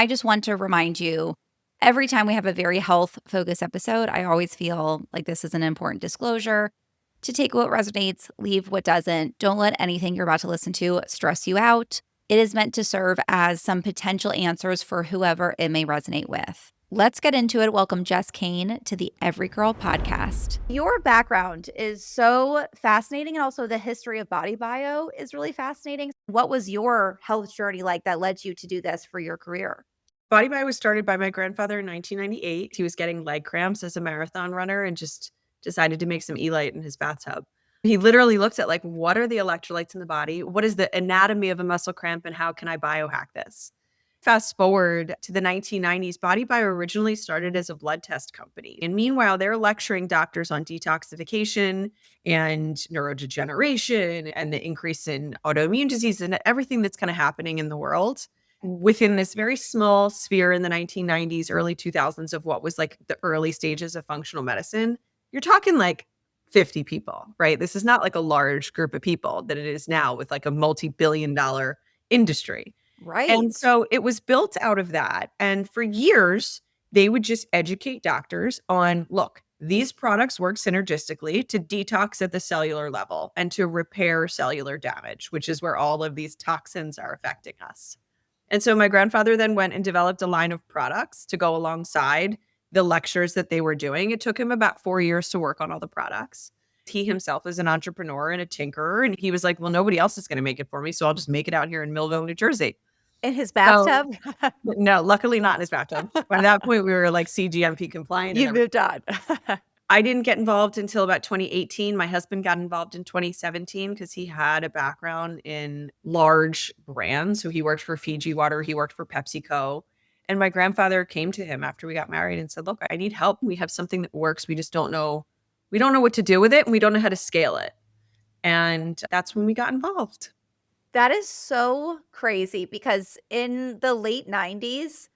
I just want to remind you, every time we have a very health-focused episode, I always feel like this is an important disclosure to take what resonates, leave what doesn't. Don't let anything you're about to listen to stress you out. It is meant to serve as some potential answers for whoever it may resonate with. Let's get into it. Welcome Jess Kane to the Everygirl podcast. Your background is so fascinating, and also the history of BodyBio is really fascinating. What was your health journey like that led you to do this for your career? BodyBio was started by my grandfather in 1998. He was getting leg cramps as a marathon runner and just decided to make some Elite in his bathtub. He literally looked at like, what are the electrolytes in the body? What is the anatomy of a muscle cramp and how can I biohack this? Fast forward to the 1990s, BodyBio originally started as a blood test company. And meanwhile, they're lecturing doctors on detoxification and neurodegeneration and the increase in autoimmune disease and everything that's kind of happening in the world within this very small sphere in the 1990s, early 2000s of what was like the early stages of functional medicine. You're talking like 50 people, right? This is not like a large group of people that it is now with like a multi-billion-dollar industry. Right. And so it was built out of that. And for years, they would just educate doctors on, look, these products work synergistically to detox at the cellular level and to repair cellular damage, which is where all of these toxins are affecting us. And so my grandfather then went and developed a line of products to go alongside the lectures that they were doing. It took him about 4 years to work on all the products. He himself is an entrepreneur and a tinkerer. And he was like, well, nobody else is going to make it for me. So I'll just make it out here in Millville, New Jersey. In his bathtub? No, luckily not in his bathtub. By that point, we were like CGMP compliant. You moved on. I didn't get involved until about 2018. My husband got involved in 2017 because he had a background in large brands. So he worked for Fiji Water, he worked for PepsiCo. And my grandfather came to him after we got married and said, look, I need help. We have something that works. We just don't know. We don't know what to do with it and we don't know how to scale it. And that's when we got involved. That is so crazy because in the late 90s,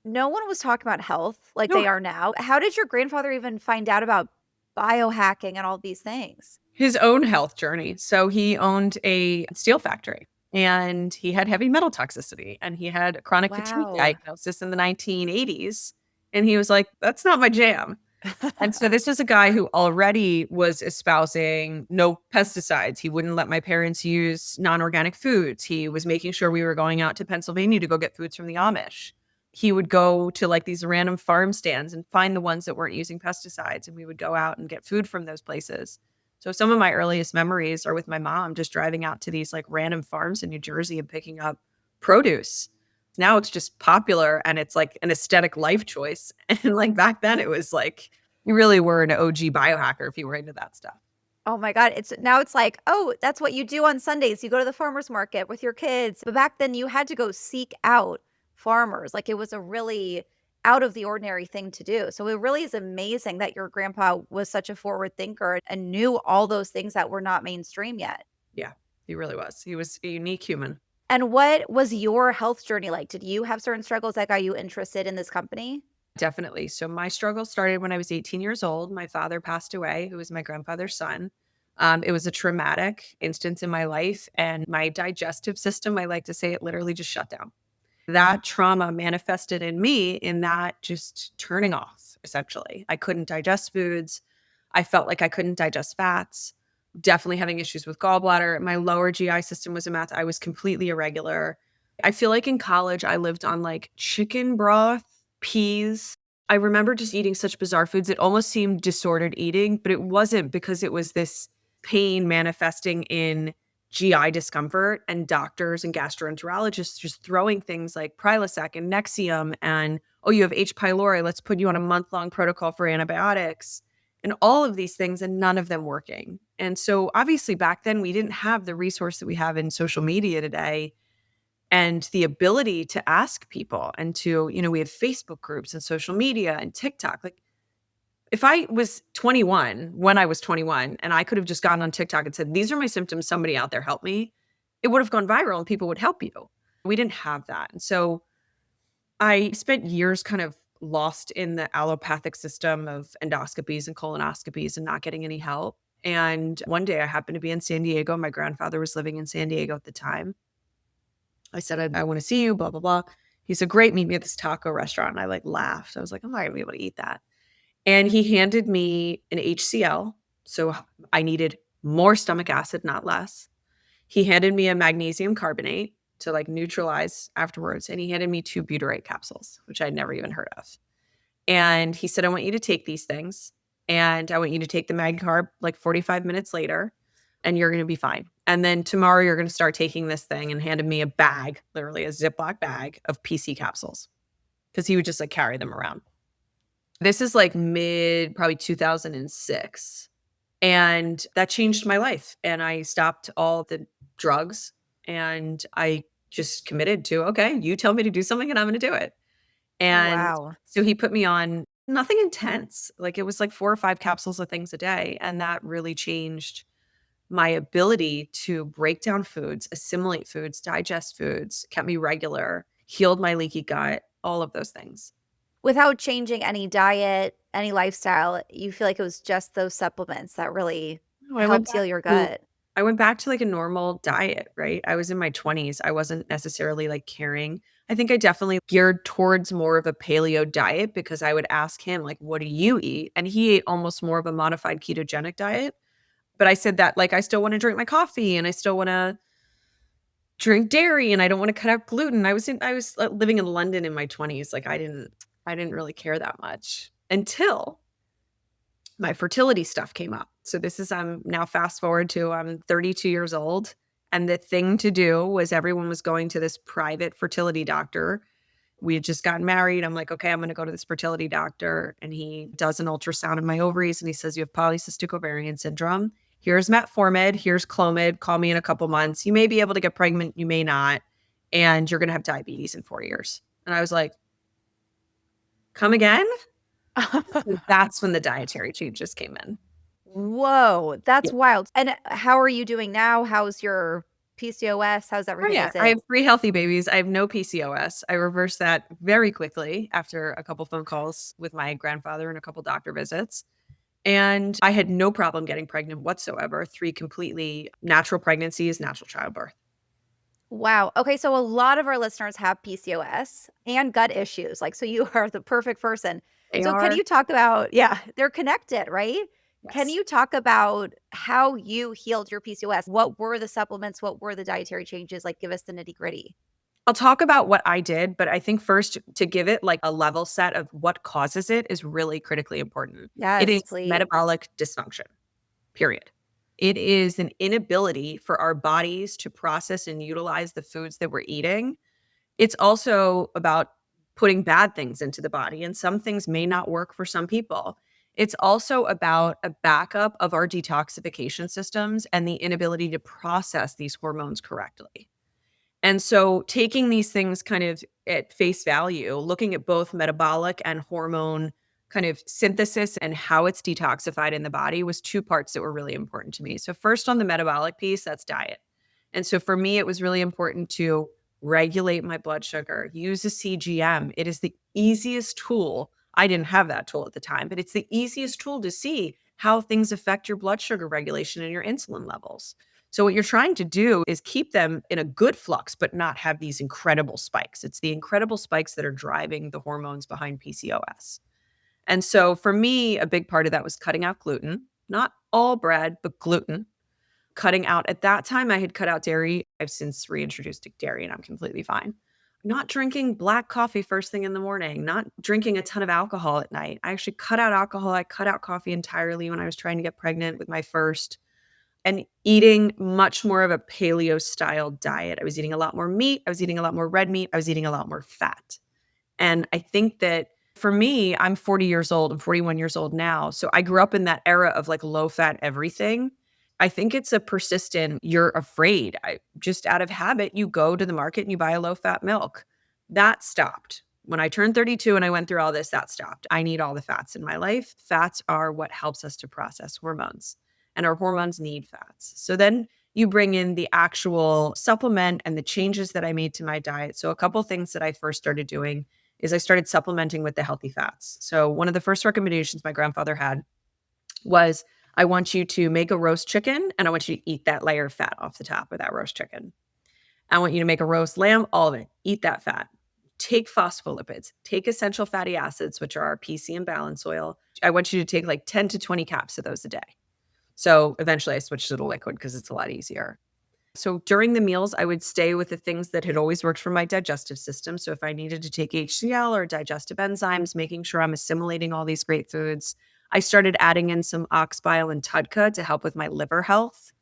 no one was talking about health like they are now. How did your grandfather even find out about biohacking and all these things? His own health journey. So he owned a steel factory and he had heavy metal toxicity and he had chronic fatigue diagnosis in the 1980s. And he was like, that's not my jam. And so this is a guy who already was espousing no pesticides. He wouldn't let my parents use non-organic foods. He was making sure we were going out to Pennsylvania to go get foods from the Amish. He would go to like these random farm stands and find the ones that weren't using pesticides. And we would go out and get food from those places. So some of my earliest memories are with my mom just driving out to these like random farms in New Jersey and picking up produce. Now it's just popular and it's like an aesthetic life choice. And like back then it was like, you really were an OG biohacker if you were into that stuff. Oh my God. It's like, oh, that's what you do on Sundays. You go to the farmer's market with your kids. But back then you had to go seek out farmers. Like it was a really out of the ordinary thing to do. So it really is amazing that your grandpa was such a forward thinker and knew all those things that were not mainstream yet. Yeah, he really was. He was a unique human. And what was your health journey like? Did you have certain struggles that got you interested in this company? Definitely. So my struggle started when I was 18 years old. My father passed away, who was my grandfather's son. It was a traumatic instance in my life, and my digestive system, I like to say, it literally just shut down. That trauma manifested in me in that just turning off, essentially. I couldn't digest foods. I felt like I couldn't digest fats. Definitely having issues with gallbladder. My lower GI system was a mess. I was completely irregular. I feel like in college, I lived on like chicken broth, peas. I remember just eating such bizarre foods. It almost seemed disordered eating, but it wasn't because it was this pain manifesting in GI discomfort and doctors and gastroenterologists just throwing things like Prilosec and Nexium and, oh, you have H. pylori, let's put you on a month-long protocol for antibiotics and all of these things and none of them working. And so obviously back then we didn't have the resource that we have in social media today and the ability to ask people and to, we have Facebook groups and social media and TikTok. Like if I was 21, when I was 21, and I could have just gotten on TikTok and said, these are my symptoms, somebody out there help me, it would have gone viral and people would help you. We didn't have that. And so I spent years kind of lost in the allopathic system of endoscopies and colonoscopies and not getting any help. And one day I happened to be in San Diego. My grandfather was living in San Diego at the time. I said, I want to see you, blah, blah, blah. He said, great, meet me at this taco restaurant. And I like laughed. I was like, I'm not gonna be able to eat that. And he handed me an HCl. So I needed more stomach acid, not less. He handed me a magnesium carbonate to like neutralize afterwards. And he handed me 2 butyrate capsules, which I'd never even heard of. And he said, I want you to take these things and I want you to take the mag carb like 45 minutes later and you're going to be fine. And then tomorrow you're going to start taking this thing, and handed me a bag, literally a Ziploc bag of PC capsules, because he would just like carry them around. This is like mid probably 2006. And that changed my life. And I stopped all the drugs and I just committed to, okay, you tell me to do something and I'm going to do it. And Wow. so he put me on nothing intense. Like it was like 4 or 5 capsules of things a day. And that really changed my ability to break down foods, assimilate foods, digest foods, kept me regular, healed my leaky gut, all of those things. Without changing any diet, any lifestyle, you feel like it was just those supplements that really No, helped heal your gut? I went back to like a normal diet, right? I was in my 20s. I wasn't necessarily like caring. I think I definitely geared towards more of a paleo diet because I would ask him, like, what do you eat? And he ate almost more of a modified ketogenic diet. But I said that, like, I still want to drink my coffee and I still want to drink dairy and I don't want to cut out gluten. I was living in London in my 20s. Like I didn't really care that much until my fertility stuff came up. So this is I'm now fast forward to I'm 32 years old, and the thing to do was everyone was going to this private fertility doctor. We had just gotten married. I'm like, okay, I'm going to go to this fertility doctor, and he does an ultrasound of my ovaries and he says, you have polycystic ovarian syndrome. Here's metformin, here's Clomid. Call me in a couple months. You may be able to get pregnant, you may not, and you're going to have diabetes in 4 years. And I was like, come again? That's when the dietary changes came in. Whoa, that's wild. And how are you doing now? How's your PCOS? How's Oh, everything? yeah. Is I it have 3 healthy babies. I have no PCOS. I reversed that very quickly after a couple phone calls with my grandfather and a couple doctor visits. And I had no problem getting pregnant whatsoever. 3 completely natural pregnancies, natural childbirth. wow. Okay, so a lot of our listeners have PCOS and gut issues. Like, so you are the perfect person. They So can are, you talk about, yeah, they're connected, right? Can yes. you talk about how you healed your PCOS? What were the supplements? What were the dietary changes? Like, give us the nitty gritty. I'll talk about what I did, but I think first to give it like a level set of what causes it is really critically important. It is Yes, please. metabolic dysfunction. Period. It is an inability for our bodies to process and utilize the foods that we're eating. It's also about putting bad things into the body, and some things may not work for some people. It's also about a backup of our detoxification systems and the inability to process these hormones correctly. And so taking these things kind of at face value, looking at both metabolic and hormone kind of synthesis and how it's detoxified in the body was 2 parts that were really important to me. So first on the metabolic piece, that's diet. And so for me, it was really important to regulate my blood sugar, use a CGM. It is the easiest tool. I didn't have that tool at the time, but it's the easiest tool to see how things affect your blood sugar regulation and your insulin levels. So what you're trying to do is keep them in a good flux, but not have these incredible spikes. It's the incredible spikes that are driving the hormones behind PCOS. And so for me, a big part of that was cutting out gluten, not all bread, but gluten. Cutting out at that time, I had cut out dairy. I've since reintroduced dairy and I'm completely fine. Not drinking black coffee first thing in the morning, not drinking a ton of alcohol at night. I actually cut out alcohol. I cut out coffee entirely when I was trying to get pregnant with my first, and eating much more of a paleo style diet. I was eating a lot more meat. I was eating a lot more red meat. I was eating a lot more fat. And I think that for me, I'm 40 years old. I'm 41 years old now. So I grew up in that era of like low fat everything. I think it's a persistent, you're afraid. Just out of habit, you go to the market and you buy a low fat milk. That stopped. When I turned 32 and I went through all this, that stopped. I need all the fats in my life. Fats are what helps us to process hormones, and our hormones need fats. So then you bring in the actual supplement and the changes that I made to my diet. So a couple things that I first started doing is I started supplementing with the healthy fats. So one of the first recommendations my grandfather had was, I want you to make a roast chicken and I want you to eat that layer of fat off the top of that roast chicken. I want you to make a roast lamb, all of it, eat that fat. take phospholipids, take essential fatty acids, which are our PC and balance oil. I want you to take like 10 to 20 caps of those a day. So eventually I switched to the liquid because it's a lot easier. So during the meals, I would stay with the things that had always worked for my digestive system. So if I needed to take HCl or digestive enzymes, making sure I'm assimilating all these great foods. I started adding in some ox bile and TUDCA to help with my liver health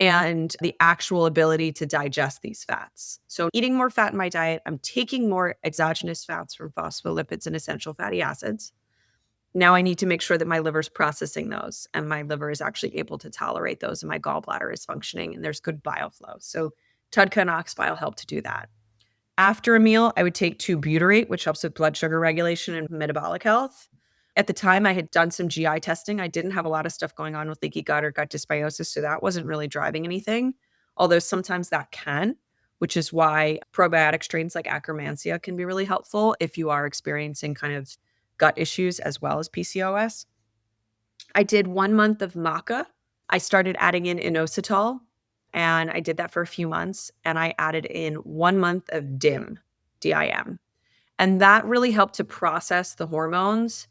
and the actual ability to digest these fats. So eating more fat in my diet, I'm taking more exogenous fats from phospholipids and essential fatty acids. Now I need to make sure that my liver's processing those and my liver is actually able to tolerate those and my gallbladder is functioning and there's good bile flow. So TUDCA and ox bile help to do that. After a meal, I would take 2-butyrate, which helps with blood sugar regulation and metabolic health. At the time, I had done some GI testing. I didn't have a lot of stuff going on with leaky gut or gut dysbiosis, so that wasn't really driving anything, although sometimes that can, which is why probiotic strains like Akkermansia can be really helpful if you are experiencing kind of gut issues as well as PCOS. I did 1 month of maca. I started adding in inositol, and I did that for a few months, and I added in 1 month of DIM, DIM. And that really helped to process the hormones.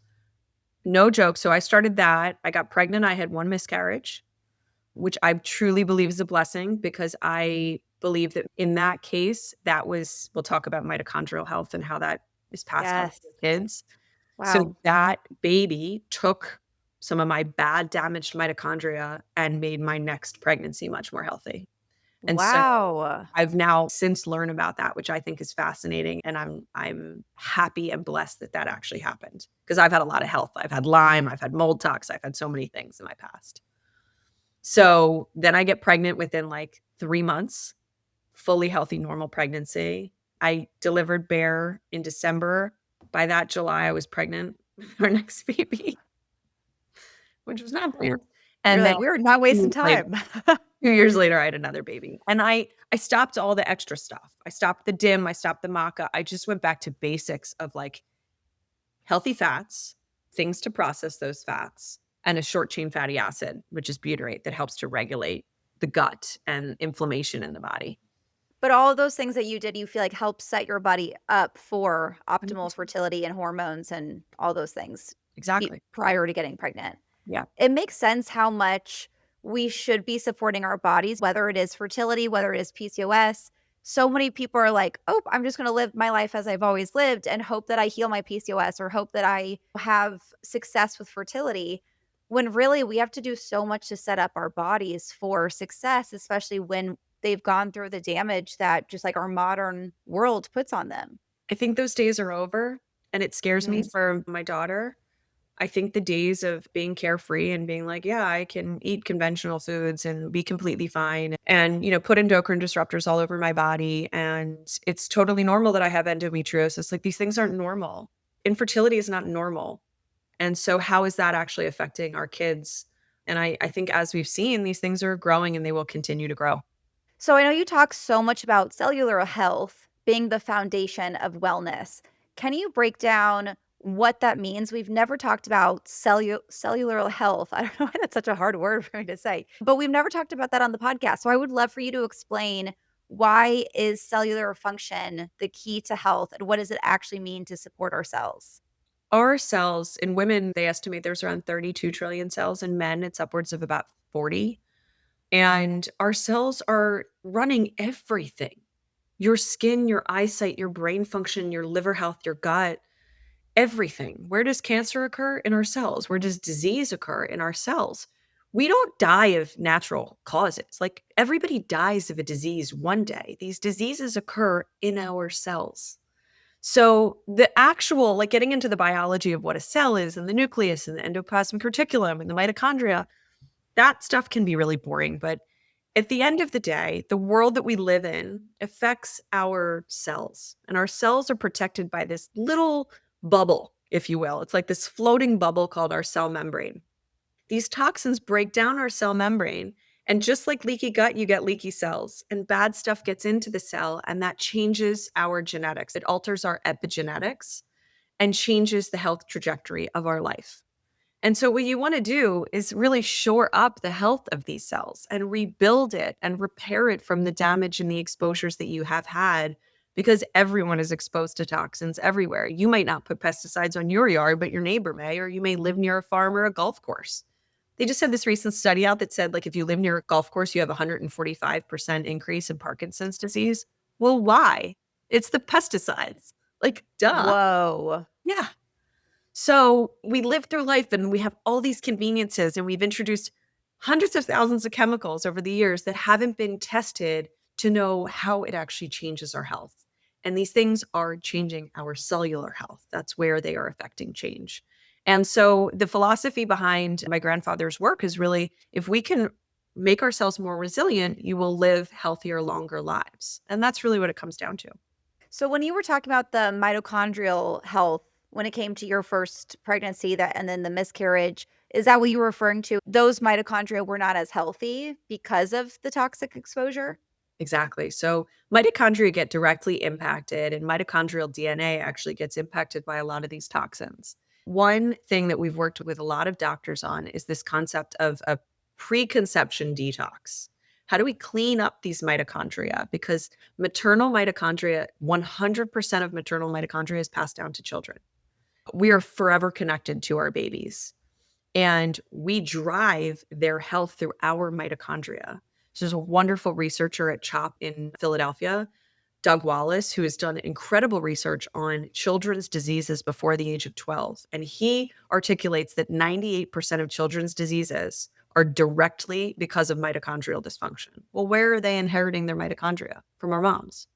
No joke. So I started that. I got pregnant. I had 1 miscarriage, which I truly believe is a blessing because I believe that in that case, that was, we'll talk about mitochondrial health and how that is passed on to Yes. the kids. So Wow. that baby took some of my bad damaged mitochondria and made my next pregnancy much more healthy. And so Wow. I've now since learned about that, which I think is fascinating, and I'm happy and blessed that that actually happened because I've had a lot of health. I've had Lyme, I've had mold tox, I've had so many things in my past. So then I get pregnant within like 3 months, fully healthy, normal pregnancy. I delivered Bear in December. By that July, I was pregnant with our next baby, which was not planned. You're And then like, "We're not 2 wasting years later time." 2 years later, I had another baby. And I stopped all the extra stuff. I stopped the DIM, I stopped the maca. I just went back to basics of like healthy fats, things to process those fats, and a short chain fatty acid, which is butyrate that helps to regulate the gut and inflammation in the body. But all of those things that you did, you feel like helped set your body up for optimal 100%. fertility and hormones and all those things Exactly. prior to getting pregnant. Yeah. It makes sense how much we should be supporting our bodies, whether it is fertility, whether it is PCOS. So many people are like, oh, I'm just going to live my life as I've always lived and hope that I heal my PCOS or hope that I have success with fertility. When really we have to do so much to set up our bodies for success, especially when they've gone through the damage that just like our modern world puts on them. I think those days are over, and it scares me for my daughter. I think the days of being carefree and being like, yeah, I can eat conventional foods and be completely fine and, put endocrine disruptors all over my body. And it's totally normal that I have endometriosis. Like these things aren't normal. Infertility is not normal. And so how is that actually affecting our kids? And I think as we've seen, these things are growing and they will continue to grow. So I know you talk so much about cellular health being the foundation of wellness. Can you break down what that means? We've never talked about cellular health. I don't know why that's such a hard word for me to say, but we've never talked about that on the podcast. So I would love for you to explain why is cellular function the key to health and what does it actually mean to support our cells? Our cells in women, they estimate there's around 32 trillion cells. In men, it's upwards of about 40. And our cells are running everything. Your skin, your eyesight, your brain function, your liver health, your gut, everything. Where does cancer occur? In our cells. Where does disease occur? In our cells. We don't die of natural causes. Like everybody dies of a disease one day. These diseases occur in our cells. So the actual, like getting into the biology of what a cell is and the nucleus and the endoplasmic reticulum and the mitochondria, that stuff can be really boring. But at the end of the day, the world that we live in affects our cells, and our cells are protected by this little bubble, if you will. It's like this floating bubble called our cell membrane. These toxins break down our cell membrane, and just like leaky gut, you get leaky cells, and bad stuff gets into the cell, and that changes our genetics. It alters our epigenetics and changes the health trajectory of our life. And so what you want to do is really shore up the health of these cells and rebuild it and repair it from the damage and the exposures that you have had because everyone is exposed to toxins everywhere. You might not put pesticides on your yard, but your neighbor may, or you may live near a farm or a golf course. They just had this recent study out that said, like, if you live near a golf course, you have a 145% increase in Parkinson's disease. Well, why? It's the pesticides. Like, duh. Whoa. Yeah. So we live through life and we have all these conveniences, and we've introduced hundreds of thousands of chemicals over the years that haven't been tested to know how it actually changes our health. And these things are changing our cellular health. That's where they are affecting change. And so the philosophy behind my grandfather's work is really, if we can make ourselves more resilient, you will live healthier, longer lives. And that's really what it comes down to. So when you were talking about the mitochondrial health, when it came to your first pregnancy that and then the miscarriage, is that what you were referring to? Those mitochondria were not as healthy because of the toxic exposure? Exactly. So mitochondria get directly impacted, and mitochondrial DNA actually gets impacted by a lot of these toxins. One thing that we've worked with a lot of doctors on is this concept of a preconception detox. How do we clean up these mitochondria? Because maternal mitochondria, 100% of maternal mitochondria is passed down to children. We are forever connected to our babies, and we drive their health through our mitochondria. So there's a wonderful researcher at CHOP in Philadelphia, Doug Wallace, who has done incredible research on children's diseases before the age of 12. And he articulates that 98% of children's diseases are directly because of mitochondrial dysfunction. Well, where are they inheriting their mitochondria? From our moms.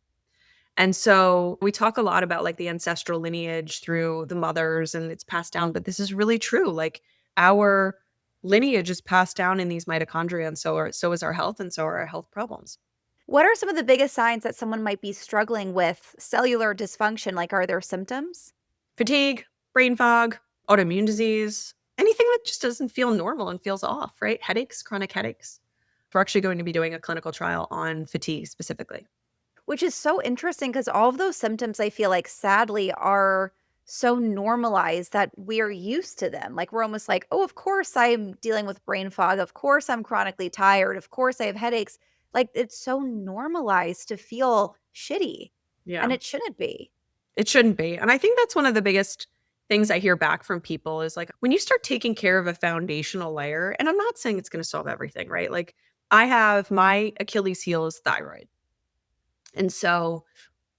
And so we talk a lot about like the ancestral lineage through the mothers, and it's passed down, but this is really true. Like, our lineage is passed down in these mitochondria, and so is our health, and so are our health problems. What are some of the biggest signs that someone might be struggling with cellular dysfunction? Like, are there symptoms? Fatigue, brain fog, autoimmune disease, anything that just doesn't feel normal and feels off, right? Headaches, chronic headaches. We're actually going to be doing a clinical trial on fatigue specifically. Which is so interesting because all of those symptoms I feel like sadly are so normalized that we are used to them. Like we're almost like, "Oh, of course I'm dealing with brain fog. Of course I'm chronically tired. Of course I have headaches." Like it's so normalized to feel shitty, Yeah. and it shouldn't be. It shouldn't be. And I think that's one of the biggest things I hear back from people is like, when you start taking care of a foundational layer, and I'm not saying it's going to solve everything, right? Like, I have my Achilles heel is thyroid. And so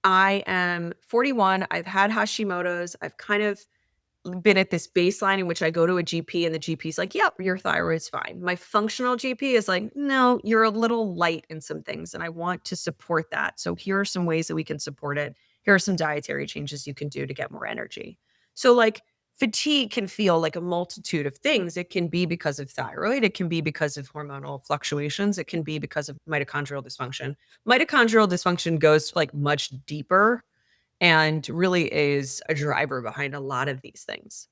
I am 41. I've had Hashimoto's. I've kind of been at this baseline in which I go to a GP and the GP's like, yep, your thyroid's fine. My functional GP is like, no, you're a little light in some things, and I want to support that. So here are some ways that we can support it. Here are some dietary changes you can do to get more energy. So like, fatigue can feel like a multitude of things. It can be because of thyroid. It can be because of hormonal fluctuations. It can be because of mitochondrial dysfunction. Mitochondrial dysfunction goes like much deeper and really is a driver behind a lot of these things.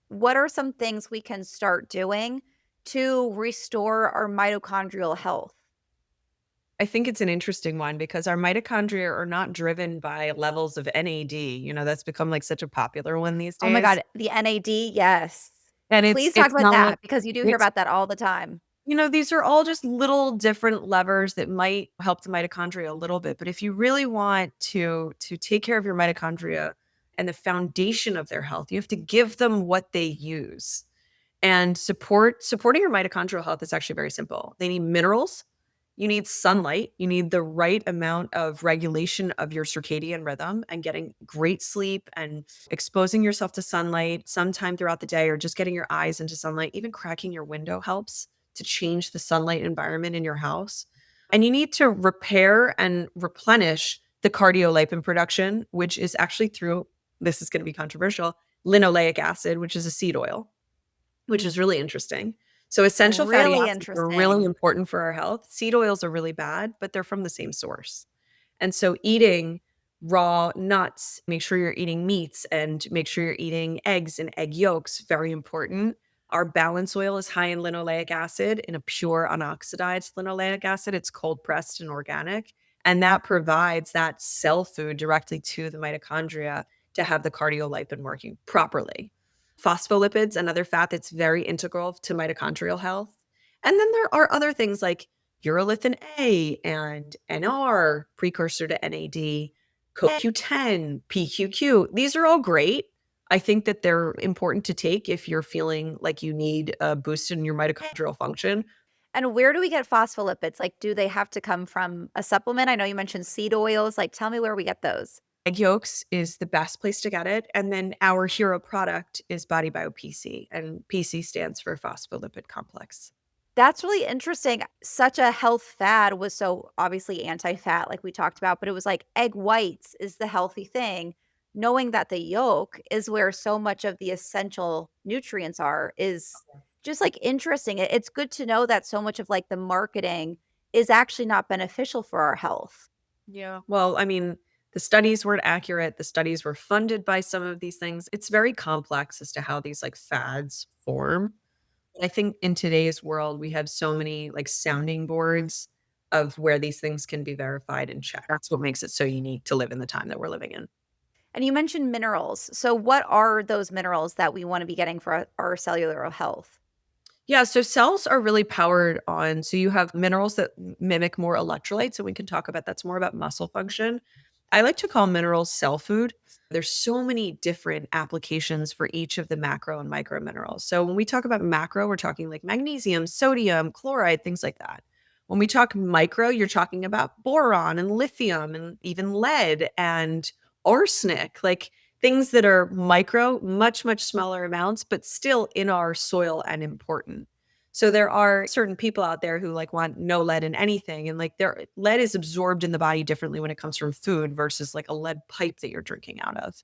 What are some things we can start doing to restore our mitochondrial health? I think it's an interesting one because our mitochondria are not driven by levels of NAD. That's become like such a popular one these Oh my days. god, the NAD, yes. And it's Please talk it's about not that because you do hear it's about that all the time. these are all just little different levers that might help the mitochondria a little bit. But if you really want to take care of your mitochondria and the foundation of their health, you have to give them what they use. And supporting your mitochondrial health is actually very simple. They need minerals, you need sunlight, you need the right amount of regulation of your circadian rhythm and getting great sleep and exposing yourself to sunlight sometime throughout the day, or just getting your eyes into sunlight. Even cracking your window helps to change the sunlight environment in your house. And you need to repair and replenish the cardiolipin production, which is actually through, this is going to be controversial, linoleic acid, which is a seed oil, which is really interesting. So essential fatty Really acids are really interesting. important for our health. Seed oils are really bad, but they're from the same source. And so eating raw nuts, make sure you're eating meats, and make sure you're eating eggs and egg yolks, very important. Our balance oil is high in linoleic acid, in a pure unoxidized linoleic acid. It's cold pressed and organic. And that provides that cell food directly to the mitochondria to have the cardiolipin working properly. Phospholipids, another fat that's very integral to mitochondrial health. And then there are other things like urolithin A and NR, precursor to NAD, CoQ10, PQQ. These are all great. I think that they're important to take if you're feeling like you need a boost in your mitochondrial function. And where do we get phospholipids? Like, do they have to come from a supplement? I know you mentioned seed oils. Like, tell me where we get those. Egg yolks is the best place to get it. And then our hero product is BodyBio PC, and PC stands for phospholipid complex. That's really interesting. Such a health fad was so obviously anti-fat, like we talked about, but it was like egg whites is the healthy thing. Knowing that the yolk is where so much of the essential nutrients are is just like interesting. It's good to know that so much of like the marketing is actually not beneficial for our health. Yeah. Well, I mean, the studies weren't accurate. The studies were funded by some of these things. It's very complex as to how these like fads form. I think in today's world, we have so many like sounding boards of where these things can be verified and checked. That's what makes it so unique to live in the time that we're living in. And you mentioned minerals. So what are those minerals that we want to be getting for our cellular health? Yeah, so cells are really powered on, so you have minerals that mimic more electrolytes, and we can talk about that's more about muscle function. I like to call minerals cell food. There's so many different applications for each of the macro and micro minerals. So when we talk about macro, we're talking like magnesium, sodium, chloride, things like that. When we talk micro, you're talking about boron and lithium and even lead and arsenic. Like things that are micro, much, much smaller amounts, but still in our soil and important. So there are certain people out there who like want no lead in anything. And like their lead is absorbed in the body differently when it comes from food versus like a lead pipe that you're drinking out of.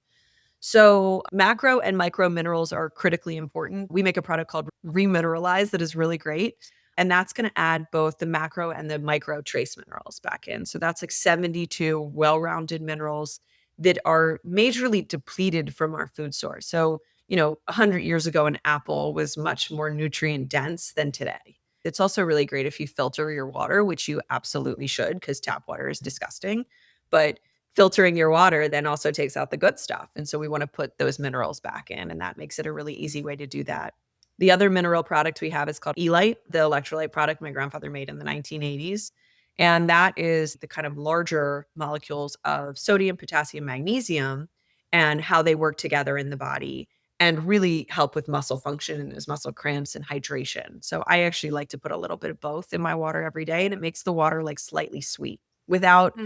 So macro and micro minerals are critically important. We make a product called Remineralize that is really great. And that's going to add both the macro and the micro trace minerals back in. So that's like 72 well rounded minerals that are majorly depleted from our food source. So, 100 years ago, an apple was much more nutrient dense than today. It's also really great if you filter your water, which you absolutely should because tap water is disgusting. But filtering your water then also takes out the good stuff. And so we want to put those minerals back in, and that makes it a really easy way to do that. The other mineral product we have is called Elite, the electrolyte product my grandfather made in the 1980s. And that is the kind of larger molecules of sodium, potassium, magnesium, and how they work together in the body and really help with muscle function and those muscle cramps and hydration. So I actually like to put a little bit of both in my water every day, and it makes the water like slightly sweet without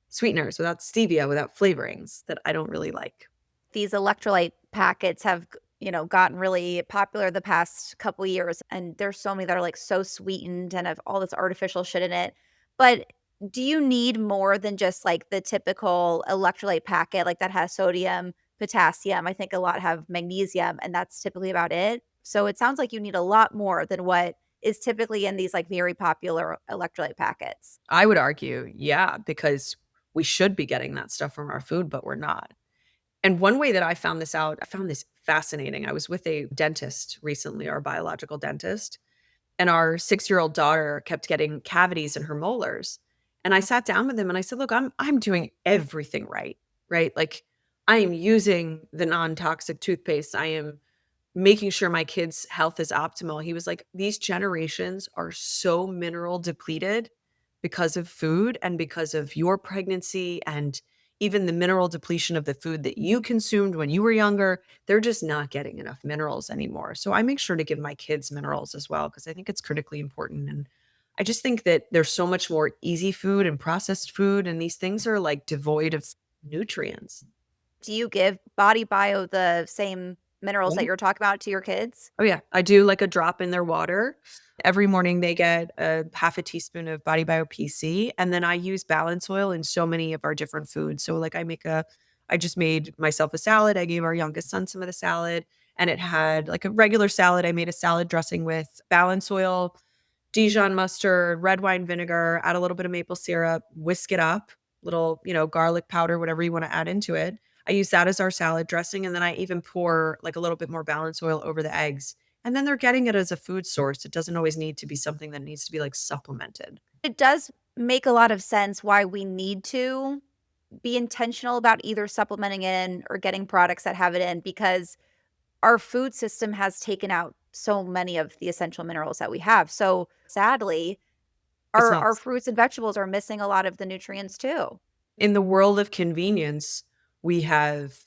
sweeteners, without stevia, without flavorings that I don't really like. These electrolyte packets have, gotten really popular the past couple years, and there's so many that are, like, so sweetened and have all this artificial shit in it. But do you need more than just, like, the typical electrolyte packet, like, that has sodium, potassium? I think a lot have magnesium, and that's typically about it. So it sounds like you need a lot more than what is typically in these, like, very popular electrolyte packets. I would argue, yeah, because we should be getting that stuff from our food, but we're not. And one way that I found this out, I found this fascinating. I was with a dentist recently, our biological dentist, and our 6-year-old daughter kept getting cavities in her molars. And I sat down with him and I said, "Look, I'm doing everything right, right? Like I am using the non-toxic toothpaste. I am making sure my kid's health is optimal." He was like, "These generations are so mineral depleted because of food and because of your pregnancy and even the mineral depletion of the food that you consumed when you were younger. They're just not getting enough minerals anymore." So I make sure to give my kids minerals as well because I think it's critically important. And I just think that there's so much more easy food and processed food, and these things are like devoid of nutrients. Do you give Body Bio the same minerals that you're talking about to your kids? Oh, yeah. I do like a drop in their water. Every morning they get a half a teaspoon of BodyBio PC, and then I use balance oil in so many of our different foods. So like I just made myself a salad. I gave our youngest son some of the salad, and it had like a regular salad. I made a salad dressing with balance oil, Dijon mustard, red wine vinegar, add a little bit of maple syrup, whisk it up, little, garlic powder, whatever you want to add into it. I use that as our salad dressing. And then I even pour like a little bit more balance oil over the eggs. And then they're getting it as a food source. It doesn't always need to be something that needs to be like supplemented. It does make a lot of sense why we need to be intentional about either supplementing in or getting products that have it in because our food system has taken out so many of the essential minerals that we have. So sadly, It's our nuts. fruits and vegetables are missing a lot of the nutrients too. In the world of convenience, we have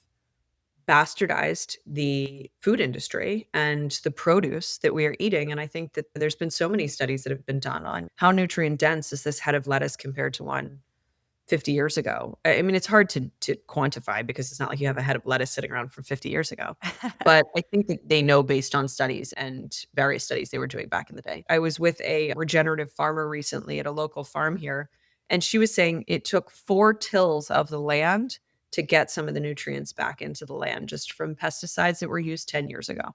bastardized the food industry and the produce that we are eating. And I think that there's been so many studies that have been done on how nutrient dense is this head of lettuce compared to one 50 years ago. I mean, it's hard to quantify because it's not like you have a head of lettuce sitting around from 50 years ago. But I think that they know based on studies and various studies they were doing back in the day. I was with a regenerative farmer recently at a local farm here, and she was saying it took 4 tills of the land to get some of the nutrients back into the land just from pesticides that were used 10 years ago.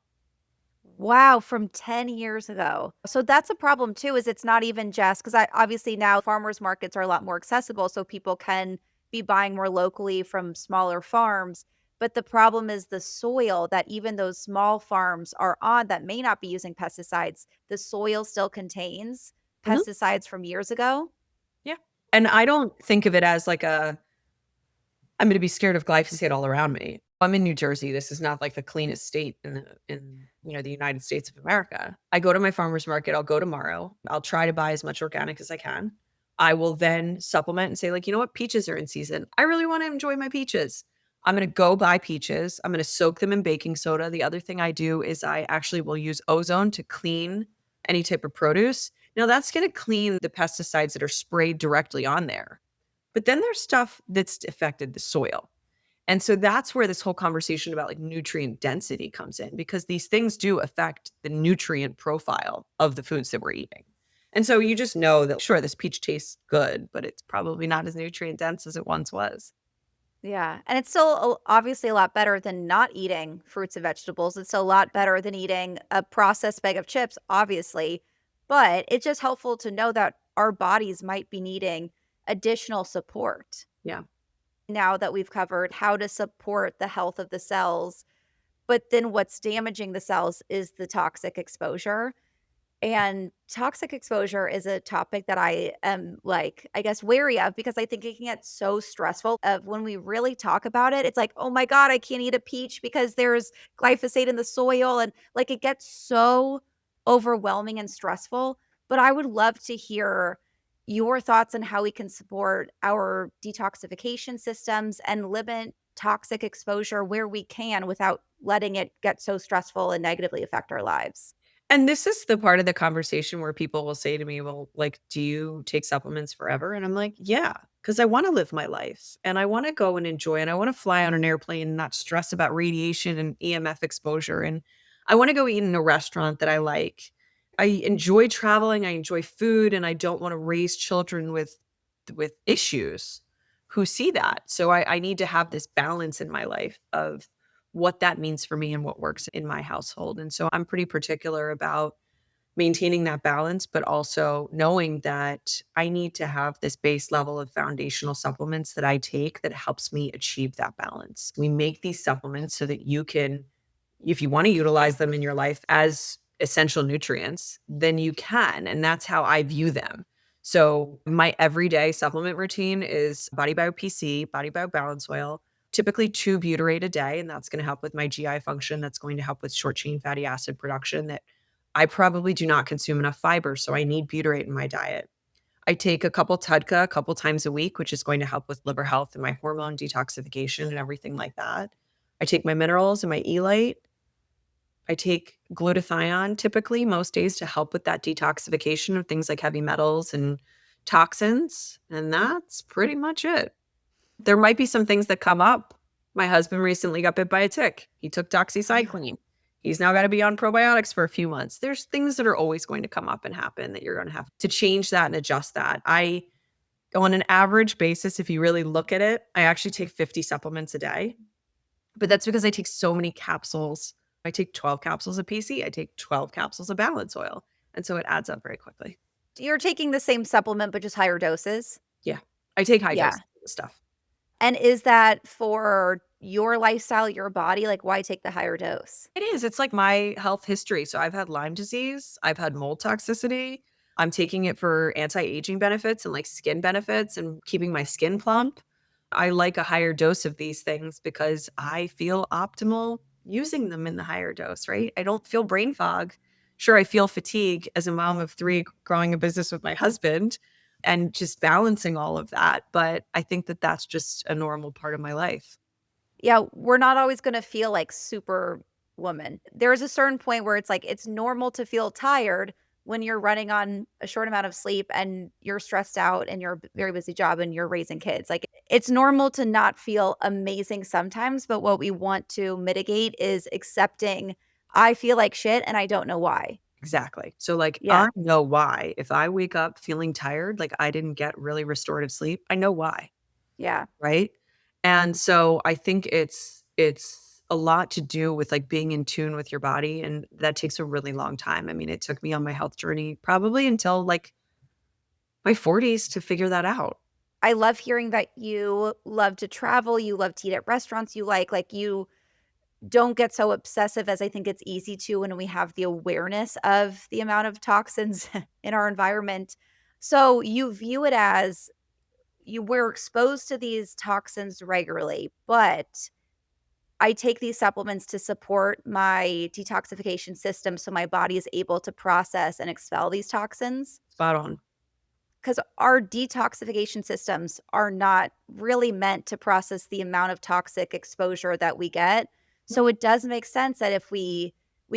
Wow, from 10 years ago. So that's a problem too, is it's not even just because I obviously now farmers markets are a lot more accessible, so people can be buying more locally from smaller farms. But the problem is the soil that even those small farms are on that may not be using pesticides, the soil still contains Mhm. pesticides from years ago. Yeah. And I don't think of it as like I'm gonna be scared of glyphosate all around me. I'm in New Jersey. This is not like the cleanest state in the United States of America. I go to my farmer's market, I'll go tomorrow. I'll try to buy as much organic as I can. I will then supplement and say, like, you know what, peaches are in season. I really want to enjoy my peaches. I'm gonna go buy peaches. I'm gonna soak them in baking soda. The other thing I do is I actually will use ozone to clean any type of produce. Now that's gonna clean the pesticides that are sprayed directly on there. But then there's stuff that's affected the soil. And so that's where this whole conversation about like nutrient density comes in because these things do affect the nutrient profile of the foods that we're eating. And so you just know that, sure, this peach tastes good, but it's probably not as nutrient dense as it once was. Yeah, and it's still obviously a lot better than not eating fruits and vegetables. It's still a lot better than eating a processed bag of chips, obviously. But it's just helpful to know that our bodies might be needing additional support Yeah. now that we've covered how to support the health of the cells. But then what's damaging the cells is the toxic exposure. And toxic exposure is a topic that I am like, I guess, wary of because I think it can get so stressful of when we really talk about it. It's like, oh my God, I can't eat a peach because there's glyphosate in the soil. And like it gets so overwhelming and stressful. But I would love to hear your thoughts on how we can support our detoxification systems and limit toxic exposure where we can without letting it get so stressful and negatively affect our lives. And this is the part of the conversation where people will say to me, well, like, do you take supplements forever? And I'm like, yeah, because I want to live my life and I want to go and enjoy and I want to fly on an airplane and not stress about radiation and EMF exposure. And I want to go eat in a restaurant that I like. I enjoy traveling, I enjoy food, and I don't want to raise children with issues who see that. So I need to have this balance in my life of what that means for me and what works in my household. And so I'm pretty particular about maintaining that balance, but also knowing that I need to have this base level of foundational supplements that I take that helps me achieve that balance. We make these supplements so that you can, if you want to utilize them in your life as essential nutrients, then you can. And that's how I view them. So my everyday supplement routine is BodyBio PC, BodyBio Balance Oil, typically 2 butyrate a day, and that's going to help with my GI function. That's going to help with short chain fatty acid production that I probably do not consume enough fiber, so I need butyrate in my diet. I take a couple TUDCA a couple times a week, which is going to help with liver health and my hormone detoxification and everything like that. I take my minerals and my elite. I take glutathione typically most days to help with that detoxification of things like heavy metals and toxins, and that's pretty much it. There might be some things that come up. My husband recently got bit by a tick. He took doxycycline. He's now got to be on probiotics for a few months. There's things that are always going to come up and happen that you're going to have to change that and adjust that. On an average basis, if you really look at it, I actually take 50 supplements a day, but that's because I take so many capsules. I take 12 capsules of PC. I take 12 capsules of balance oil. And so it adds up very quickly. You're taking the same supplement, but just higher doses? Yeah. I take high Yeah. doses of stuff. And is that for your lifestyle, your body? Like, why take the higher dose? It is. It's like my health history. So I've had Lyme disease, I've had mold toxicity. I'm taking it for anti-aging benefits and like skin benefits and keeping my skin plump. I like a higher dose of these things because I feel optimal using them in the higher dose, right? I don't feel brain fog. Sure, I feel fatigue as a mom of 3 growing a business with my husband, and just balancing all of that. But I think that that's just a normal part of my life. Yeah, we're not always gonna feel like superwoman. There's a certain point where it's like, it's normal to feel tired when you're running on a short amount of sleep and you're stressed out and you're a very busy job and you're raising kids. Like, it's normal to not feel amazing sometimes, but what we want to mitigate is accepting, "I feel like shit and I don't know why." Exactly. So, like, Yeah, I know why. If I wake up feeling tired, like I didn't get really restorative sleep, I know why. yeah. Right? And so I think it's a lot to do with, like, being in tune with your body, and that takes a really long time. I mean, it took me on my health journey probably until, like, my 40s to figure that out. I love hearing that you love to travel, you love to eat at restaurants you like, you don't get so obsessive as I think it's easy to when we have the awareness of the amount of toxins in our environment. So you view it as we're exposed to these toxins regularly, but I take these supplements to support my detoxification system so my body is able to process and expel these toxins. Spot on. Because our detoxification systems are not really meant to process the amount of toxic exposure that we get. So it does make sense that if we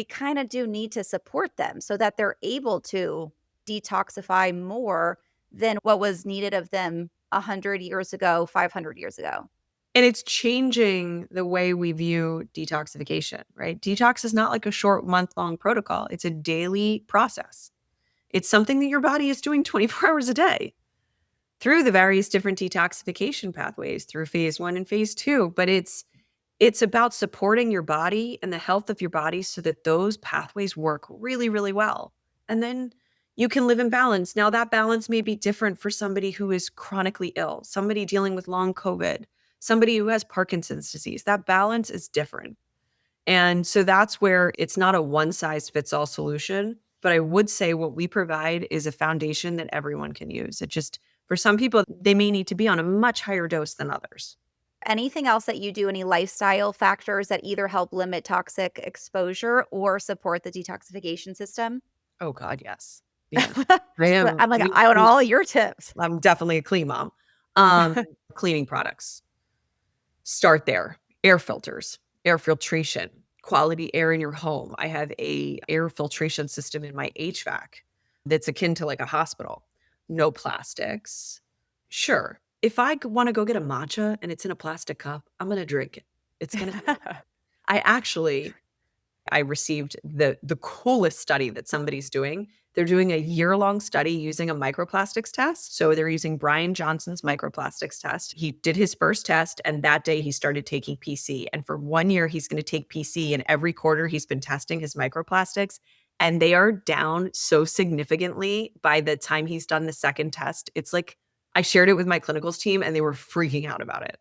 kind of do need to support them so that they're able to detoxify more than what was needed of them 100 years ago, 500 years ago. And it's changing the way we view detoxification, right? Detox is not like a short month-long protocol. It's a daily process. It's something that your body is doing 24 hours a day through the various different detoxification pathways through phase 1 and phase 2, but it's about supporting your body and the health of your body so that those pathways work really, really well. And then you can live in balance. Now, that balance may be different for somebody who is chronically ill, somebody dealing with long COVID, somebody who has Parkinson's disease. That balance is different. And so that's where it's not a one size fits all solution. But I would say what we provide is a foundation that everyone can use. It just, for some people, they may need to be on a much higher dose than others. Anything else that you do, any lifestyle factors that either help limit toxic exposure or support the detoxification system? Oh God, yes. Yeah. I am I'm like, we I want we all of your tips. I'm definitely a clean mom. Um, Cleaning products. Start there. Air filters, air filtration, quality air in your home. I have a air filtration system in my HVAC that's akin to like a hospital. No plastics. Sure. If I wanna go get a matcha and it's in a plastic cup, I'm gonna drink it. It's gonna I actually I received the coolest study that somebody's doing. They're doing a year-long study using a microplastics test. So they're using Brian Johnson's microplastics test. He did his first test, and that day he started taking PC. And for 1 year, he's going to take PC. And every quarter, he's been testing his microplastics. And they are down so significantly by the time he's done the second test. It's like I shared it with my clinicals team, and they were freaking out about it.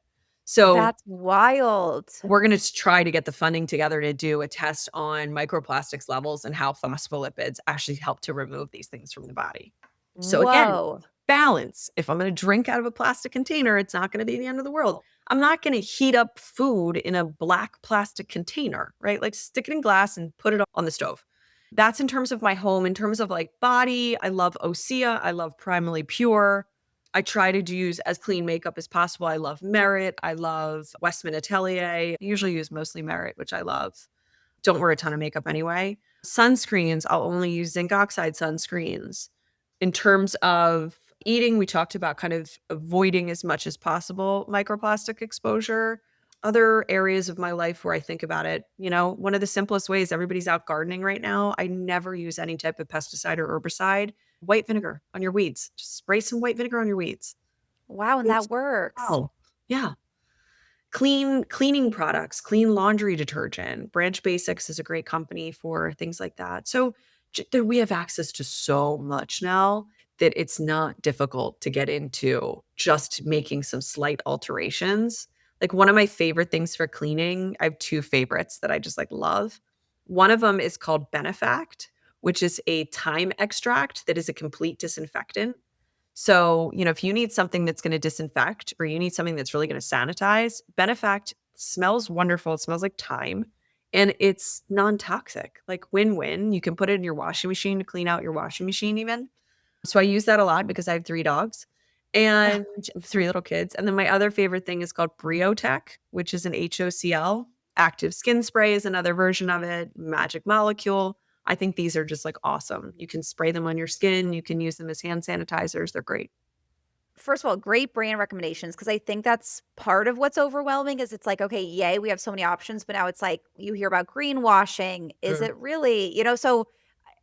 So That's wild. we're going to try to get the funding together to do a test on microplastics levels and how phospholipids actually help to remove these things from the body. So again, Whoa. balance. If I'm going to drink out of a plastic container, it's not going to be the end of the world. I'm not going to heat up food in a black plastic container, right? Like stick it in glass and put it on the stove. That's in terms of my home. In terms of like body, I love Osea. I love Primally Pure. I try to use as clean makeup as possible. I love Merit. I love Westman Atelier. I usually use mostly Merit, which I love. Don't wear a ton of makeup anyway. Sunscreens, I'll only use zinc oxide sunscreens. In terms of eating, we talked about kind of avoiding as much as possible microplastic exposure. Other areas of my life where I think about it, one of the simplest ways, everybody's out gardening right now. I never use any type of pesticide or herbicide. White vinegar on your weeds. Just spray some white vinegar on your weeds. Wow, and It's that works. wow. Yeah. Cleaning products, clean laundry detergent. Branch Basics is a great company for things like that. So we have access to so much now that it's not difficult to get into just making some slight alterations. Like one of my favorite things for cleaning, I have two favorites that I just like love. One of them is called Benefact, which is a thyme extract that is a complete disinfectant. So, if you need something that's going to disinfect or you need something that's really going to sanitize, Benefact smells wonderful. It smells like thyme and it's non toxic, like win win. You can put it in your washing machine to clean out your washing machine, even. So I use that a lot because I have 3 dogs and 3 little kids. And then my other favorite thing is called Briotech, which is an HOCl. Active skin spray is another version of it, magic molecule. I think these are just like awesome. You can spray them on your skin. You can use them as hand sanitizers. They're great. First of all, great brand recommendations because I think that's part of what's overwhelming is it's like, okay, yay, we have so many options, but now it's like you hear about greenwashing. Is Mm, it really, so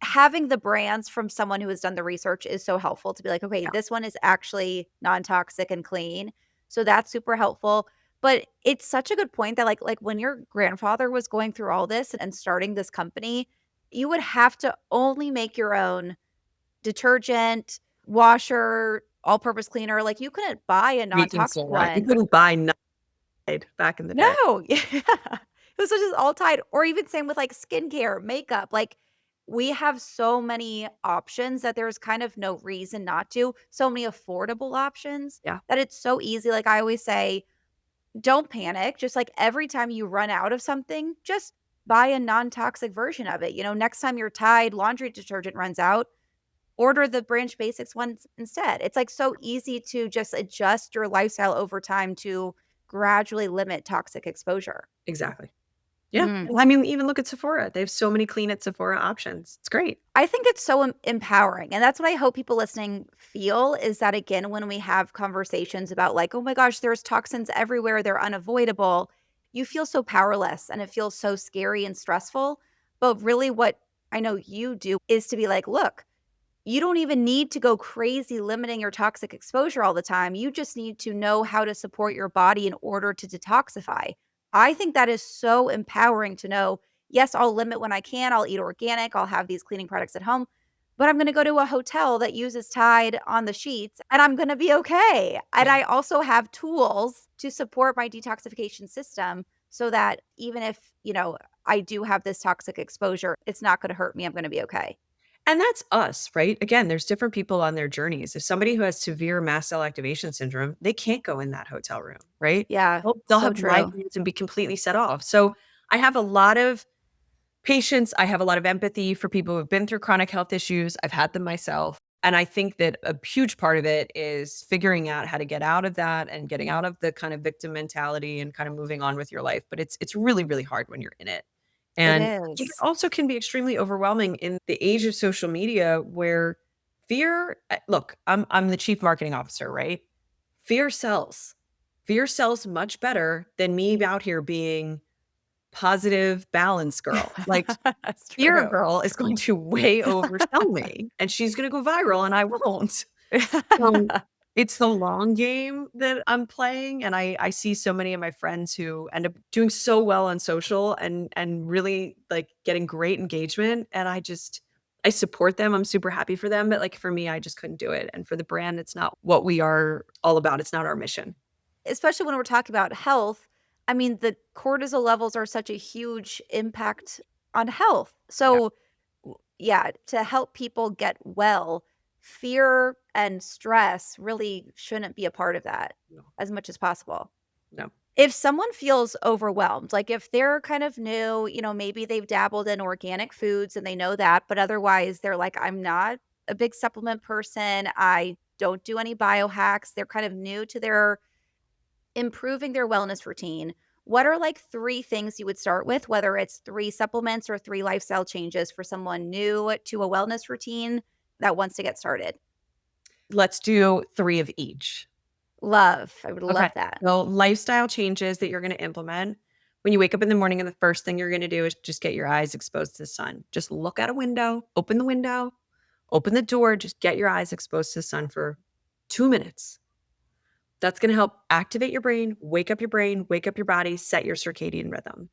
having the brands from someone who has done the research is so helpful to be like, okay, yeah, this one is actually non-toxic and clean. So that's super helpful. But it's such a good point that like when your grandfather was going through all this and starting this company, you would have to only make your own detergent, washer, all-purpose cleaner. Like you couldn't buy a baking non-toxic soda. You one. couldn't buy Night back in the day. No, yeah. It was just all tied or even same with, like, skincare, makeup, like, we have so many options that there's kind of no reason not to, so many affordable options Yeah, that it's so easy, like, I always say, "Don't panic," just, like, every time you run out of something, just buy a non-toxic version of it, next time your Tide laundry detergent runs out, order the Branch Basics ones instead. It's, like, so easy to just adjust your lifestyle over time to gradually limit toxic exposure. exactly. Yeah. Mm. I mean, even look at Sephora. They have so many clean at Sephora options. It's great. I think it's so empowering, and that's what I hope people listening feel is that, again, when we have conversations about like, "Oh my gosh, there's toxins everywhere, they're unavoidable," you feel so powerless, and it feels so scary and stressful, but really what I know you do is to be like, "Look, you don't even need to go crazy limiting your toxic exposure all the time. You just need to know how to support your body in order to detoxify." I think that is so empowering to know, yes, I'll limit when I can. I'll eat organic. I'll have these cleaning products at home, but I'm going to go to a hotel that uses Tide on the sheets and I'm going to be okay. And Yeah. I also have tools to support my detoxification system so that even if, I do have this toxic exposure, it's not going to hurt me. I'm going to be okay. And that's us, right? Again, there's different people on their journeys. If somebody who has severe mast cell activation syndrome, they can't go in that hotel room, right? Yeah, They'll so have true. migraines and be completely set off. So I have a lot of patience. I have a lot of empathy for people who've been through chronic health issues. I've had them myself. And I think that a huge part of it is figuring out how to get out of that and getting out of the kind of victim mentality and kind of moving on with your life. But it's really, really hard when you're in it. It And it is. also can be extremely overwhelming in the age of social media where fear look, I'm the chief marketing officer, right? Fear sells. Fear sells much better than me out here being positive balance girl. Like That's Fear true. Girl is going to way oversell me, and she's gonna go viral, and I won't. So, it's the long game that I'm playing, and I see so many of my friends who end up doing so well on social and really, like, getting great engagement, and I support them, I'm super happy for them, but, like, for me, I just couldn't do it, and for the brand, it's not what we are all about, it's not our mission. Especially when we're talking about health, I mean, the cortisol levels are such a huge impact on health. Yeah, So, yeah, to help people get well, fear and stress really shouldn't be a part of that no, as much as possible. no. If someone feels overwhelmed, like if they're kind of new, maybe they've dabbled in organic foods and they know that, but otherwise they're like, I'm not a big supplement person. I don't do any biohacks. They're kind of new to their improving their wellness routine. What are like 3 things you would start with, whether it's 3 supplements or 3 lifestyle changes for someone new to a wellness routine that wants to get started? Let's do 3 of each. Love. I would Okay. love that. So lifestyle changes that you're going to implement. When you wake up in the morning and the first thing you're going to do is just get your eyes exposed to the sun. Just look out a window, open the door, just get your eyes exposed to the sun for 2 minutes. That's going to help activate your brain, wake up your body, set your circadian rhythm.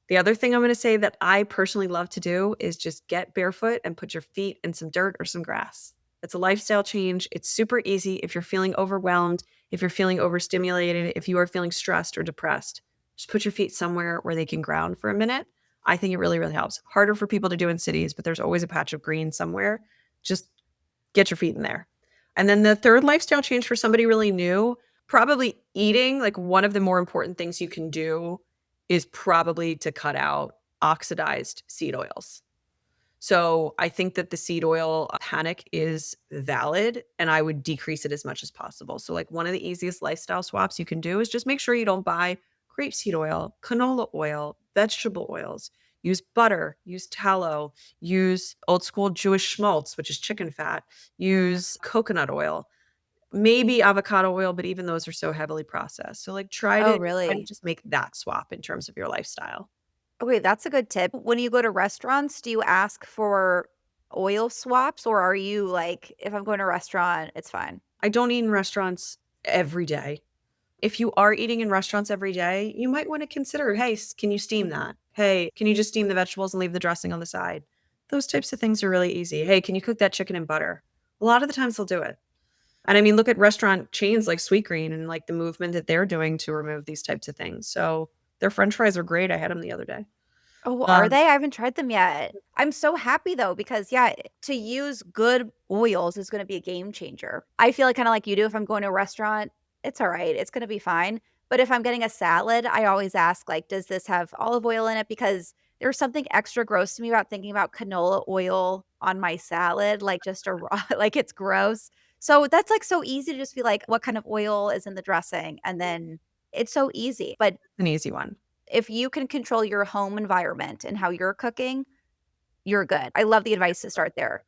The other thing I'm going to say that I personally love to do is just get barefoot and put your feet in some dirt or some grass. It's a lifestyle change. It's super easy if you're feeling overwhelmed, if you're feeling overstimulated, if you are feeling stressed or depressed. Just put your feet somewhere where they can ground for a minute. I think it really, really helps. Harder for people to do in cities, but there's always a patch of green somewhere. Just get your feet in there. And then the third lifestyle change for somebody really new, probably eating, like one of the more important things you can do is probably to cut out oxidized seed oils. So I think that the seed oil panic is valid, and I would decrease it as much as possible. So, like, one of the easiest lifestyle swaps you can do is just make sure you don't buy grapeseed oil, canola oil, vegetable oils. Use butter, use tallow, use old school Jewish schmaltz, which is chicken fat, use coconut oil, maybe avocado oil, but even those are so heavily processed. So, like, Oh, try to really? just make that swap in terms of your lifestyle. Okay, that's a good tip. When you go to restaurants, do you ask for oil swaps, or are you like, if I'm going to a restaurant, it's fine? I don't eat in restaurants every day. If you are eating in restaurants every day, you might want to consider, hey, can you steam that? Hey, can you just steam the vegetables and leave the dressing on the side? Those types of things are really easy. Hey, can you cook that chicken in butter? A lot of the times they'll do it. And I mean, look at restaurant chains like Sweetgreen and like the movement that they're doing to remove these types of things. So their french fries are great. I had them the other day. Oh, are Um, they? I haven't tried them yet. I'm so happy though, because yeah, to use good oils is gonna be a game changer. I feel like kinda like you do, if I'm going to a restaurant, it's all right, it's gonna be fine. But if I'm getting a salad, I always ask, like, "Does this have olive oil in it?" Because there's something extra gross to me about thinking about canola oil on my salad, like, just a raw like, it's gross. So that's, like, so easy to just be like, "What kind of oil is in the dressing?" And then it's so easy. But an easy one. if you can control your home environment and how you're cooking, you're good. I love the advice to start there.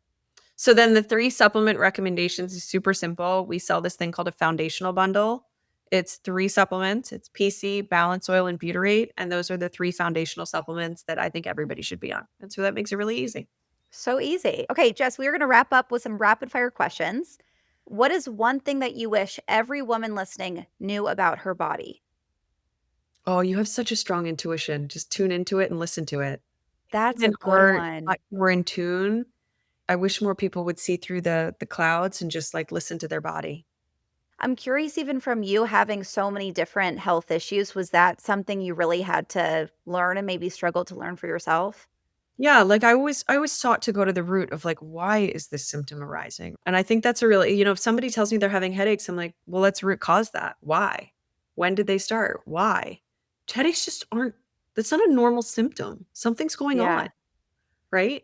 So then the 3 supplement recommendations is super simple. We sell this thing called a foundational bundle. It's 3 supplements. It's PC, balance oil, and butyrate, and those are the 3 foundational supplements that I think everybody should be on. And so that makes it really easy. So easy. Okay, Jess, we are going to wrap up with some rapid fire questions. What is one thing that you wish every woman listening knew about her body? Oh, you have such a strong intuition. Just tune into it and listen to it. That's a Women good are one. much more in tune. I wish more people would see through the clouds and just, like, listen to their body. I'm curious, even from you having so many different health issues, was that something you really had to learn and maybe struggle to learn for yourself? Yeah, like I always sought to go to the root of like, why is this symptom arising? And I think that's a really, if somebody tells me they're having headaches, I'm like, well, let's root cause that. Why? When did they start? Why? Headaches just aren't, that's not a normal symptom. Something's going on, Yeah. right?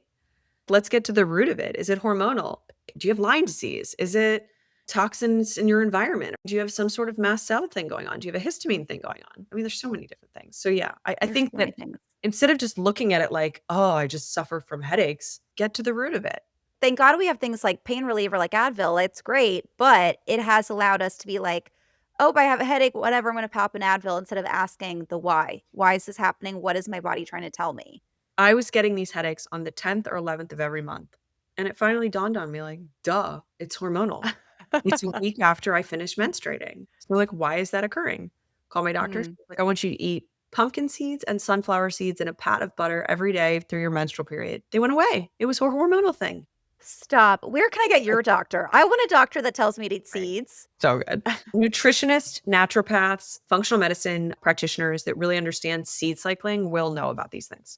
Let's get to the root of it. Is it hormonal? Do you have Lyme disease? Is it toxins in your environment? Do you have some sort of mast cell thing going on? Do you have a histamine thing going on? I mean, there's so many different things. So yeah, I There's think so many that things. instead of just looking at it like, oh, I just suffer from headaches, get to the root of it. Thank God we have things like pain reliever like Advil, it's great, but it has allowed us to be like, "Oh, I have a headache, whatever, I'm gonna pop an Advil," instead of asking the why. Why is this happening? What is my body trying to tell me? I was getting these headaches on the 10th or 11th of every month. And it finally dawned on me like, duh, it's hormonal. It's a week after I finished menstruating. So, like, why is that occurring? Call my doctor. Mm. Like, I want you to eat pumpkin seeds and sunflower seeds and a pat of butter every day through your menstrual period. They went away. It was a hormonal thing. Stop. Where can I get your doctor? I want a doctor that tells me to eat Right. seeds. So good. Nutritionists, naturopaths, functional medicine practitioners that really understand seed cycling will know about these things.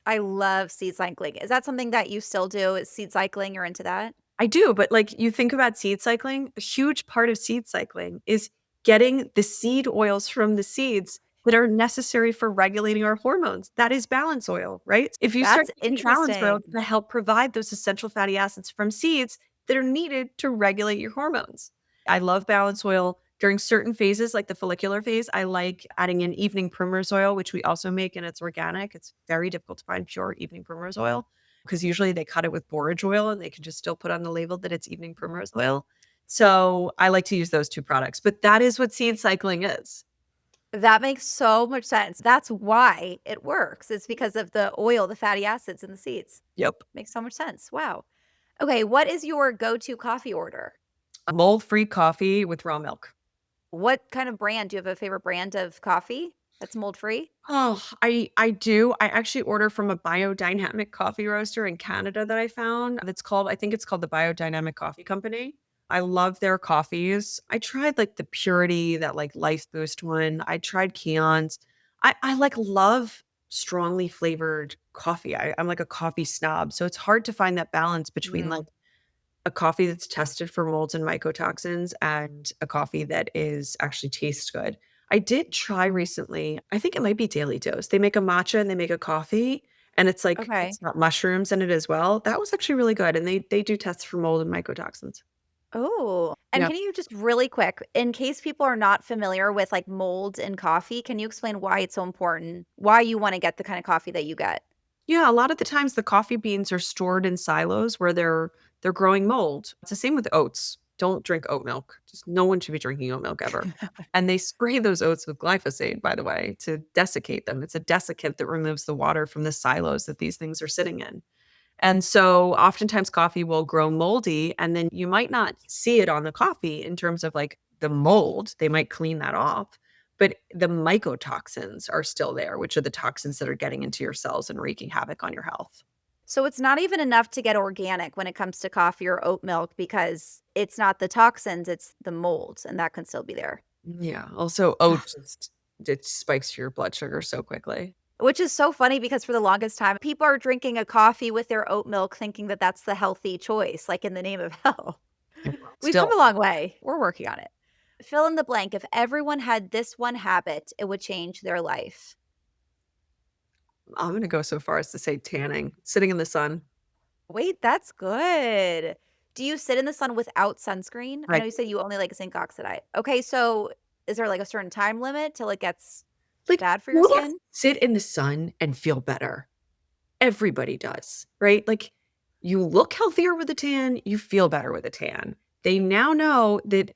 I love seed cycling. Is that something that you still do? Is seed cycling? You're into that? I do, but, like, you think about seed cycling, a huge part of seed cycling is getting the seed oils from the seeds that are necessary for regulating our hormones. That is balance oil, right? If you start That's taking balance oil, interesting. it's gonna help provide those essential fatty acids from seeds that are needed to regulate your hormones. I love balance oil during certain phases, like the follicular phase. I like adding in evening primrose oil, which we also make, and it's organic. It's very difficult to find pure evening primrose oil because usually they cut it with borage oil and they can just still put on the label that it's evening primrose oil. So I like to use those 2 products, but that is what seed cycling is. That makes so much sense. That's why it works. It's because of the oil, the fatty acids in the seeds. Yep. Makes so much sense. Wow. Okay, what is your go-to coffee order? A mold-free coffee with raw milk. What kind of brand? Do you have a favorite brand of coffee that's mold-free? Oh, I do. I actually order from a biodynamic coffee roaster in Canada that I found. That's called I think it's called the Biodynamic Coffee Company. I love their coffees. I tried like the Purity, that like Life Boost one. I tried Keon's. I like love strongly flavored coffee. I'm like a coffee snob. So it's hard to find that balance between like Mm. a coffee that's tested for molds and mycotoxins and a coffee that is actually tastes good. I did try recently, I think it might be Daily Dose. They make a matcha and they make a coffee, And it's like, Okay. it's got mushrooms in it as well. That was actually really good. And they do tests for mold and mycotoxins. Oh, and Yeah. can you just really quick, in case people are not familiar with like mold in coffee, can you explain why it's so important? Why you want to get the kind of coffee that you get? Yeah, a lot of the times the coffee beans are stored in silos where they're growing mold. It's the same with oats. Don't drink oat milk. Just no one should be drinking oat milk ever. And they spray those oats with glyphosate, by the way, to desiccate them. It's a desiccant that removes the water from the silos that these things are sitting in. And so oftentimes coffee will grow moldy and then you might not see it on the coffee in terms of like the mold. They might clean that off, but the mycotoxins are still there, which are the toxins that are getting into your cells and wreaking havoc on your health. So it's not even enough to get organic when it comes to coffee or oat milk because it's not the toxins, it's the mold, and that can still be there. Yeah. Also, oats just it spikes your blood sugar so quickly. Which is so funny because for the longest time, people are drinking a coffee with their oat milk thinking that that's the healthy choice, like in the name of health. We've come Still, a long way. We're working on it. Fill in the blank. If everyone had this one habit, it would change their life. I'm going to go so far as to say tanning, sitting in the sun. Wait, that's good. Do you sit in the sun without sunscreen? I know Like, you said you only like zinc oxide. Okay, so is there like a certain time limit till it gets like bad for your who doesn't skin? sit in the sun and feel better? Everybody does, right? Like, you look healthier with a tan, you feel better with a tan. They now know that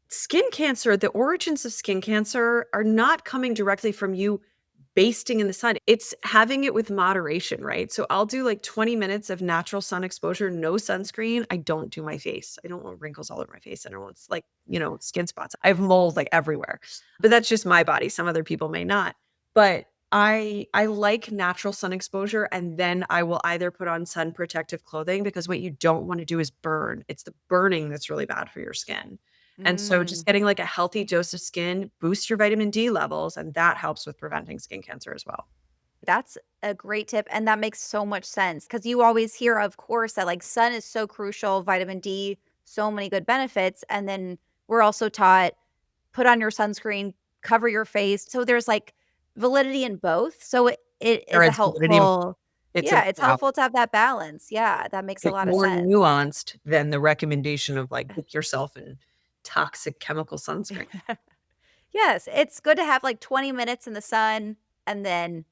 skin cancer, the origins of skin cancer are not coming directly from you basting in the sun. It's having it with moderation, right? So I'll do like 20 minutes of natural sun exposure, no sunscreen. I don't do my face. I don't want wrinkles all over my face. I don't want like, skin spots. I have mold like everywhere. But that's just my body. Some other people may not. But I like natural sun exposure and then I will either put on sun protective clothing because what you don't want to do is burn. It's the burning that's really bad for your skin. And so just Mm. getting like a healthy dose of skin boosts your vitamin D levels, and that helps with preventing skin cancer as well. That's a great tip, and that makes so much sense because you always hear, of course, that, like, sun is so crucial, vitamin D, so many good benefits, and then we're also taught, put on your sunscreen, cover your face, so there's, like, validity in both, so it There is a is validity. helpful It's a yeah, it's helpful to have that balance, yeah, that makes a it's lot of more sense. nuanced than the recommendation of like cook yourself in toxic chemical sunscreen. Yes, it's good to have, like, 20 minutes in the sun and then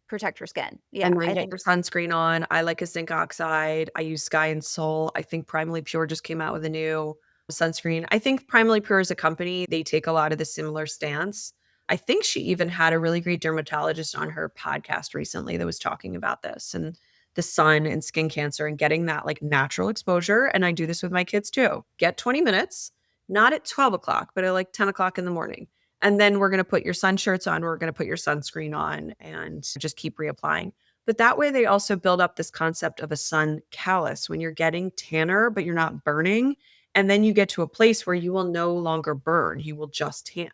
protect your skin. Yeah, And then I get think your sunscreen on. I like a zinc oxide. I use Sky and Soul. I think Primally Pure just came out with a new sunscreen. I think Primally Pure as a company, they take a lot of the similar stance. I think she even had a really great dermatologist on her podcast recently that was talking about this and the sun and skin cancer and getting that like natural exposure. And I do this with my kids too. Get 20 minutes, not at 12 o'clock, but at like 10 o'clock in the morning. And then we're going to put your sun shirts on, we're going to put your sunscreen on and just keep reapplying. But that way, they also build up this concept of a sun callus when you're getting tanner, but you're not burning. And then you get to a place where you will no longer burn, you will just tan.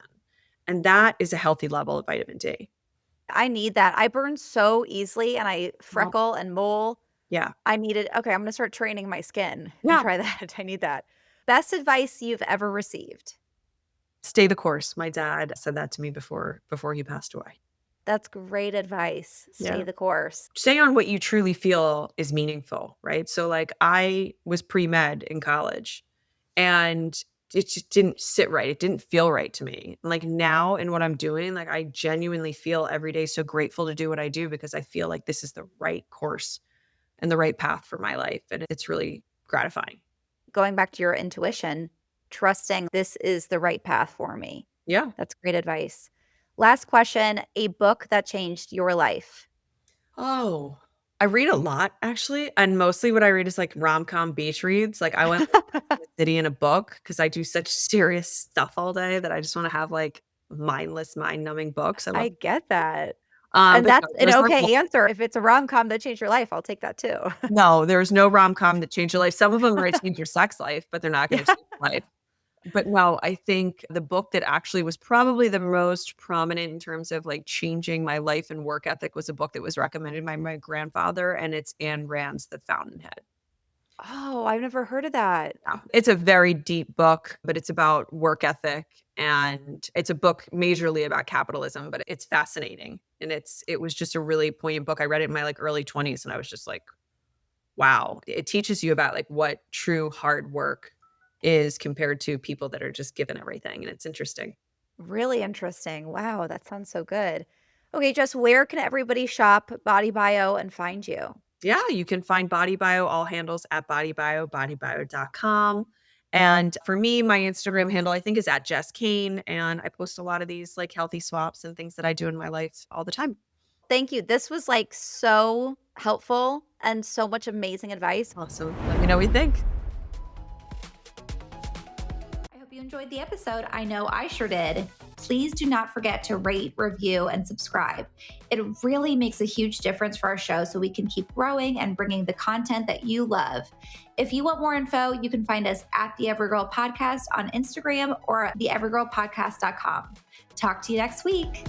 And that is a healthy level of vitamin D. I need that. I burn so easily and I Well, freckle and mole. yeah. I needed okay, I'm gonna start training my skin and Yeah. try that. I need that. Best advice you've ever received? Stay the course. My dad said that to me before he passed away. That's great advice. Stay Yeah. the course. Stay on what you truly feel is meaningful, right? So like I was pre-med in college and it just didn't sit right. It didn't feel right to me. Like now in what I'm doing, like I genuinely feel every day so grateful to do what I do because I feel like this is the right course and the right path for my life. And it's really gratifying. Going back to your intuition, trusting this is the right path for me. Yeah. That's great advice. Last question, a book that changed your life. Oh, I read a lot actually. And mostly what I read is like rom-com beach reads. Like I went the city in a book because I do such serious stuff all day that I just want to have like mindless, mind-numbing books. I love I get that. And but no, that's an there's okay answer. If it's a rom-com that changed your life, I'll take that too. no, there's no rom-com that change your life. Some of them might change your sex life, but they're not gonna Yeah. change your life. But no, I think the book that actually was probably the most prominent in terms of like changing my life and work ethic was a book that was recommended by my grandfather, and it's Ayn Rand's The Fountainhead. Oh, I've never heard of that. Yeah. It's a very deep book, but it's about work ethic, and it's a book majorly about capitalism, but it's fascinating. And it was just a really poignant book. I read it in my like early 20s and I was just like, wow. It teaches you about like what true hard work is compared to people that are just given everything. And it's interesting. Really interesting. Wow, that sounds so good. Okay, Jess, where can everybody shop Body Bio and find you? Yeah, you can find BodyBio, all handles at BodyBio, bodybio.com. And for me, my Instagram handle, I think, is at Jess Kane. And I post a lot of these like healthy swaps and things that I do in my life all the time. Thank you. This was like so helpful and so much amazing advice. Awesome. Let me know what you think. I hope you enjoyed the episode. I know I sure did. Please do not forget to rate, review, and subscribe. It really makes a huge difference for our show so we can keep growing and bringing the content that you love. If you want more info, you can find us at the Everygirl Podcast on Instagram or theeverygirlpodcast.com. Talk to you next week.